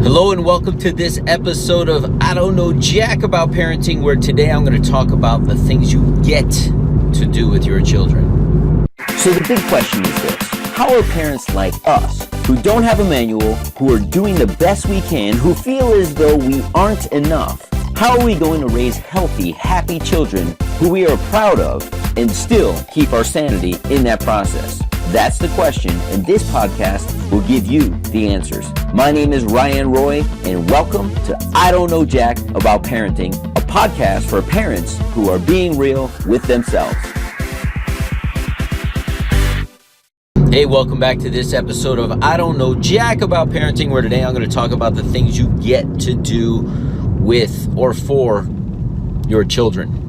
Hello and welcome to this episode of I Don't Know Jack About Parenting, where today I'm going to talk about the things you get to do with your children. So the big question is this: how are parents like us, who don't have a manual, who are doing the best we can, who feel as though we aren't enough, how are we going to raise healthy, happy children who we are proud of and still keep our sanity in that process? That's the question, and this podcast will give you the answers. My name is Ryan Roy, and welcome to I Don't Know Jack About Parenting, a podcast for parents who are being real with themselves. Hey, welcome back to this episode of I Don't Know Jack About Parenting, where today I'm going to talk about the things you get to do with or for your children.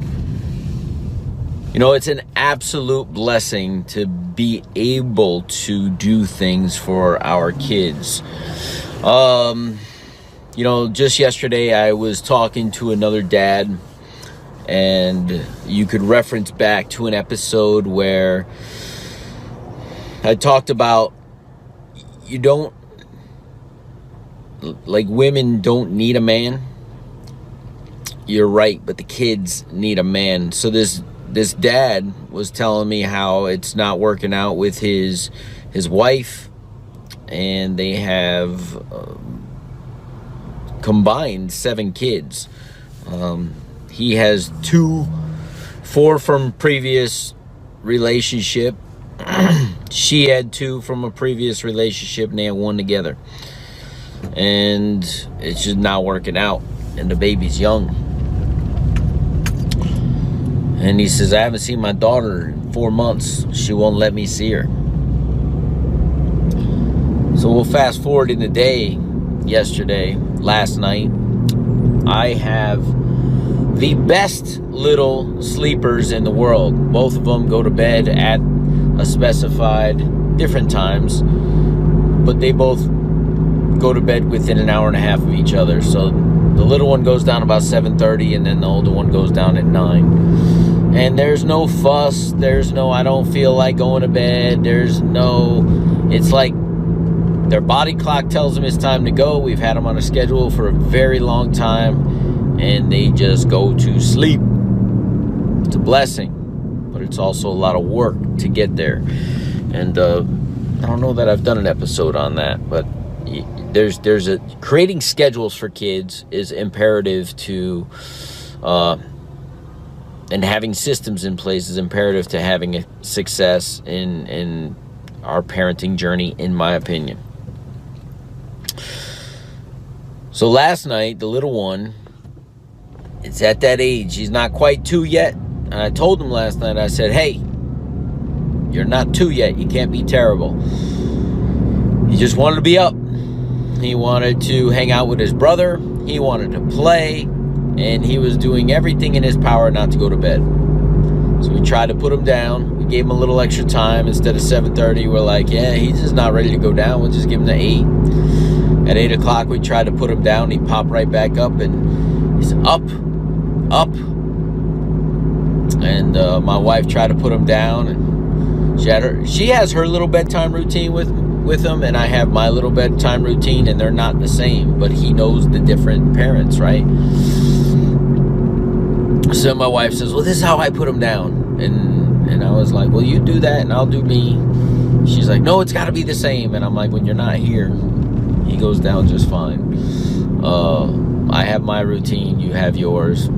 You know, it's an absolute blessing to be able to do things for our kids. Just yesterday I was talking to another dad, and you could reference back to an episode where I talked about women don't need a man. You're right, but the kids need a man. So this dad was telling me how it's not working out with his wife, and they have combined 7 kids. He has 4 from previous relationship. She had 2 from a previous relationship, and they had 1 together. And it's just not working out, and the baby's young. And he says, I haven't seen my daughter in 4 months. She won't let me see her. So we'll fast forward in the day. Last night, I have the best little sleepers in the world. Both of them go to bed at a specified different times, but they both go to bed within an hour and a half of each other. So the little one goes down about 7:30, and then the older one goes down at 9. And there's no fuss. There's no, I don't feel like going to bed. It's like their body clock tells them it's time to go. We've had them on a schedule for a very long time, and they just go to sleep. It's a blessing, but it's also a lot of work to get there. And I don't know that I've done an episode on that, but creating schedules for kids is imperative to, and having systems in place is imperative to having a success in our parenting journey, in my opinion. So last night, the little one, it's at that age. He's not quite 2 yet. And I told him last night, I said, hey, you're not 2 yet. You can't be terrible. He just wanted to be up. He wanted to hang out with his brother. He wanted to play. And he was doing everything in his power not to go to bed. So we tried to put him down. We gave him a little extra time. Instead of 7:30, we're like, yeah, he's just not ready to go down. We'll just give him the 8. At 8 o'clock, we tried to put him down. He popped right back up, and he's up. And my wife tried to put him down, and she has her little bedtime routine with him, and I have my little bedtime routine, and they're not the same, but he knows the different parents, right? So my wife says, well, this is how I put him down. And I was like, well, you do that and I'll do me. She's like, no, it's got to be the same. And I'm like, when you're not here, he goes down just fine. I have my routine. You have yours.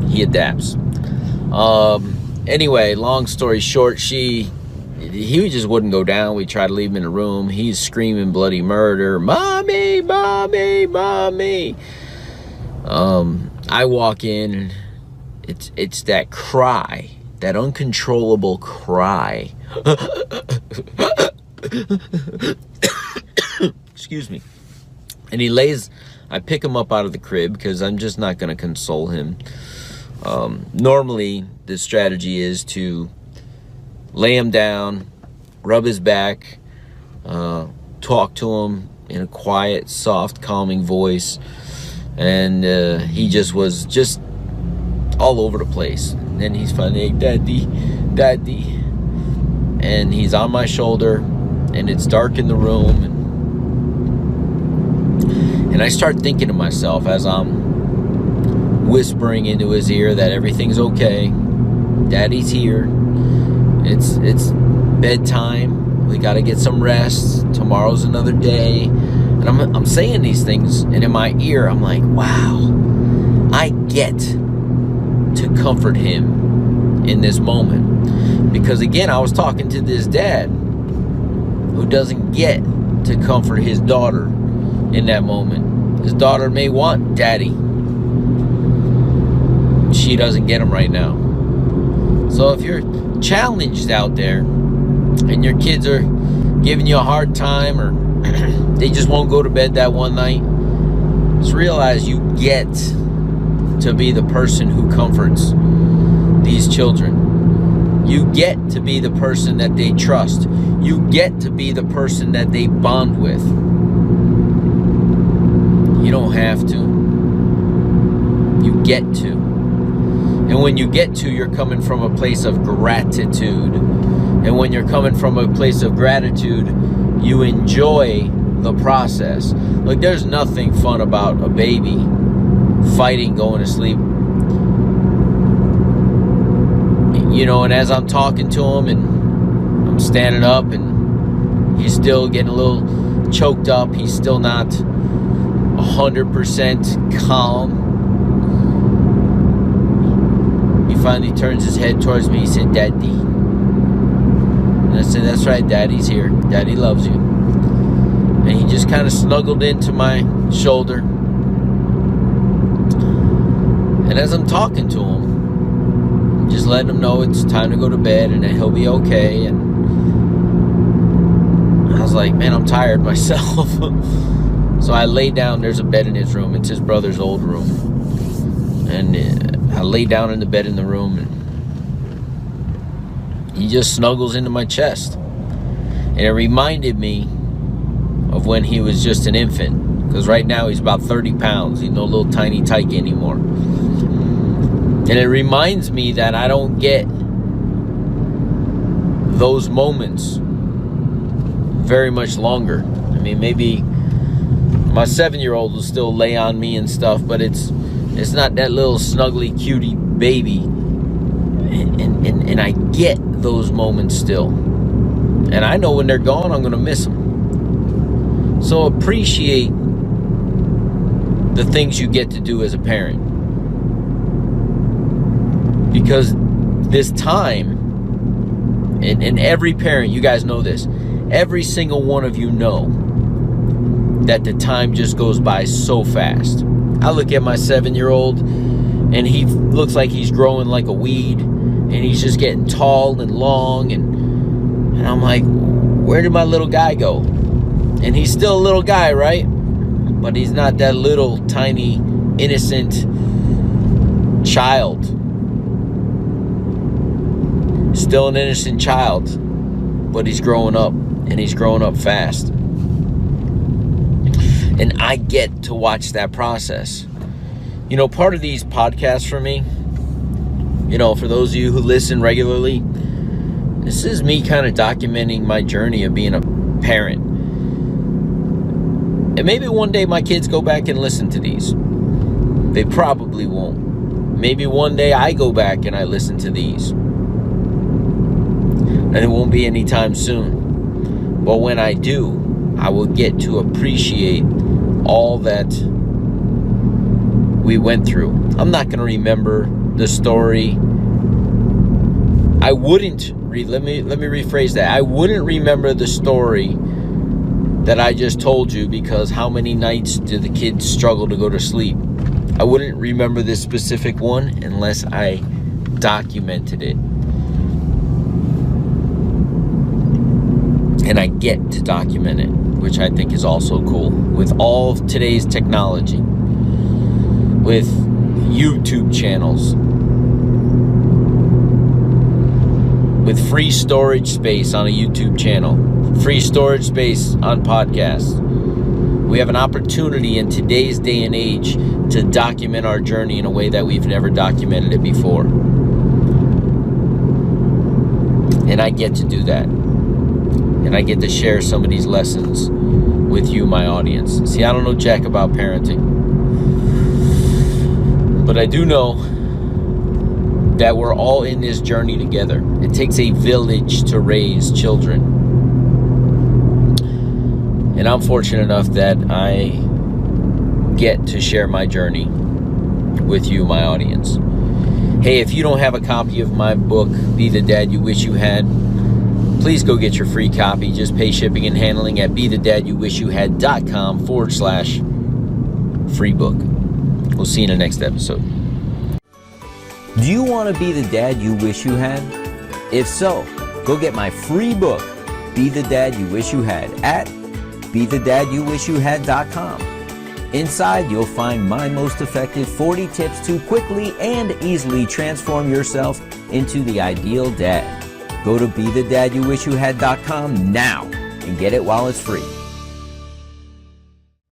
He adapts. Anyway, long story short, he just wouldn't go down. We tried to leave him in a room. He's screaming bloody murder. Mommy, mommy, mommy. I walk in, and it's that cry, that uncontrollable cry. Excuse me. And I pick him up out of the crib because I'm just not going to console him. Normally, the strategy is to lay him down, rub his back, talk to him in a quiet, soft, calming voice. And he was just all over the place. And then he's finally, Daddy. And he's on my shoulder, and it's dark in the room. And And I start thinking to myself as I'm whispering into his ear that everything's okay. Daddy's here. It's bedtime. We got to get some rest. Tomorrow's another day. And I'm saying these things, and in my ear, I'm like, wow, I get to comfort him in this moment. Because again, I was talking to this dad who doesn't get to comfort his daughter in that moment. His daughter may want daddy. She doesn't get him right now. So if you're challenged out there and your kids are giving you a hard time, or they just won't go to bed that one night, just realize you get to be the person who comforts these children. You get to be the person that they trust. You get to be the person that they bond with. You don't have to. You get to. And when you get to, you're coming from a place of gratitude. And when you're coming from a place of gratitude, you enjoy the process. Like, there's nothing fun about a baby fighting going to sleep. You know, and as I'm talking to him and I'm standing up and he's still getting a little choked up, he's still not 100% calm. He finally turns his head towards me. He said, "Daddy." And I said, "That's right, Daddy's here. Daddy loves you." And he just kind of snuggled into my shoulder. And as I'm talking to him, I'm just letting him know it's time to go to bed and that he'll be okay. And I was like, man, I'm tired myself. So I lay down. There's a bed in his room. It's his brother's old room. And I lay down in the bed in the room, and he just snuggles into my chest. And it reminded me of when he was just an infant, because right now he's about 30 pounds. He's no little tiny tyke anymore. And it reminds me that I don't get those moments very much longer. I mean, maybe my 7-year-old will still lay on me and stuff, but it's not that little snuggly cutie baby. And I get those moments still. And I know when they're gone, I'm going to miss them. So appreciate the things you get to do as a parent. Because this time, and every parent, you guys know this, every single one of you know that the time just goes by so fast. I look at my 7-year-old, and he looks like he's growing like a weed, and he's just getting tall and long, and I'm like, where did my little guy go? And he's still a little guy, right? But he's not that little tiny innocent child. Still an innocent child, but he's growing up, and he's growing up fast. And I get to watch that process. You know, part of these podcasts for me, you know, for those of you who listen regularly, this is me kind of documenting my journey of being a parent. And maybe one day my kids go back and listen to these. They probably won't. Maybe one day I go back and I listen to these. And it won't be anytime soon. But when I do, I will get to appreciate all that we went through. I'm not going to remember the story. I wouldn't, let me rephrase that. I wouldn't remember the story that I just told you, because how many nights do the kids struggle to go to sleep? I wouldn't remember this specific one unless I documented it. And I get to document it, which I think is also cool. With all of today's technology, with YouTube channels, with free storage space on a YouTube channel, free storage space on podcasts, we have an opportunity in today's day and age to document our journey in a way that we've never documented it before. And I get to do that. And I get to share some of these lessons with you, my audience. See, I don't know jack about parenting, but I do know that we're all in this journey together. It takes a village to raise children. And I'm fortunate enough that I get to share my journey with you, my audience. Hey, if you don't have a copy of my book, Be the Dad You Wish You Had, please go get your free copy. Just pay shipping and handling at BeTheDadYouWishYouHad.com/free book. We'll see you in the next episode. Do you want to be the dad you wish you had? If so, go get my free book, Be the Dad You Wish You Had, at BeTheDadYouWishYouHad.com. Inside, you'll find my most effective 40 tips to quickly and easily transform yourself into the ideal dad. Go to BeTheDadYouWishYouHad.com now and get it while it's free.